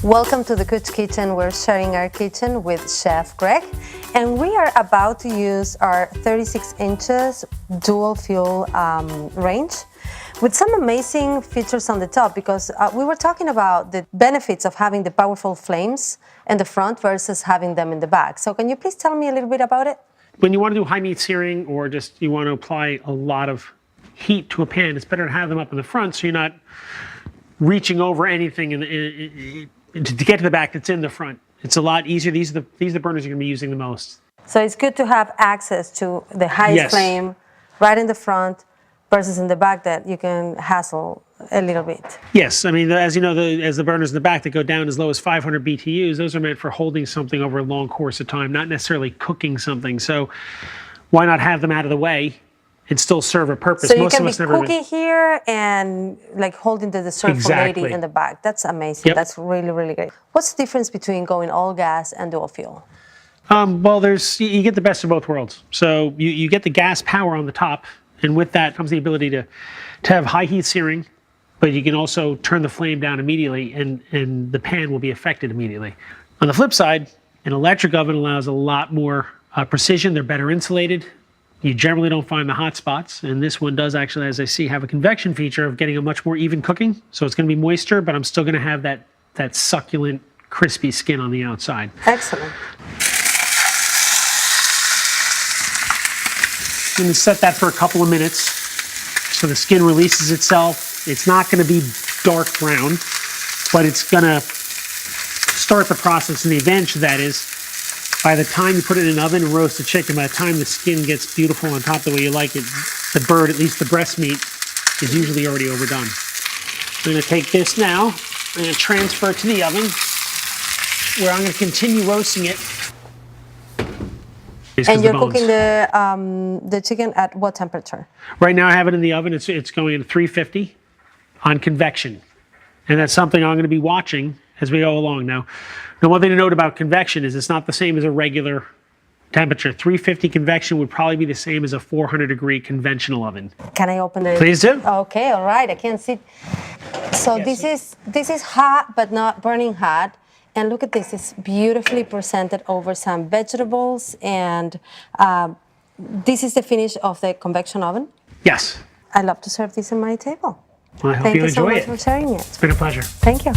Welcome to the Kucht kitchen. We're sharing our kitchen with Chef Greg, and we are about to use our 36 inches dual fuel range with some amazing features on the top, because we were talking about the benefits of having the powerful flames in the front versus having them in the back. So can you please tell me a little bit about it? When you want to do high meat searing, or just you want to apply a lot of heat to a pan, it's better to have them up in the front so you're not reaching over anything to get to the back that's in the front. It's a lot easier. These are the burners you're going to be using the most. So it's good to have access to the highest flame right in the front versus in the back that you can hassle a little bit. Yes, I mean, as you know, as the burners in the back that go down as low as 500 BTUs, those are meant for holding something over a long course of time, not necessarily cooking something. So why not have them out of the way and still serve a purpose? So you can be cooking here and like holding the dessert for lady in the back. That's amazing. Yep. That's really, really great. What's the difference between going all gas and dual fuel? Well, you get the best of both worlds. So you get the gas power on the top, and with that comes the ability to have high heat searing, but you can also turn the flame down immediately, and the pan will be affected immediately. On the flip side, an electric oven allows a lot more precision. They're better insulated. You generally don't find the hot spots, and this one does actually, as I see, have a convection feature of getting a much more even cooking. So it's going to be moister, but I'm still going to have that succulent, crispy skin on the outside. Excellent. I'm going to set that for a couple of minutes so the skin releases itself. It's not going to be dark brown, but it's going to start the process, and the advantage of that is by the time you put it in an oven and roast the chicken, by the time the skin gets beautiful on top the way you like it, the bird, at least the breast meat, is usually already overdone. I'm going to take this now, I'm going to transfer it to the oven, where I'm going to continue roasting it. And you're cooking the chicken at what temperature? Right now I have it in the oven. It's going at 350 on convection. And that's something I'm going to be watching as we go along. Now, one thing to note about convection is it's not the same as a regular temperature. 350 convection would probably be the same as a 400-degree conventional oven. Can I open it? Please do. Okay, all right. I can see. So yes, this is hot, but not burning hot. And look at this. It's beautifully presented over some vegetables. And this is the finish of the convection oven? Yes. I love to serve this on my table. Well, I hope you enjoy it. Thank you so much for sharing it. It's been a pleasure. Thank you.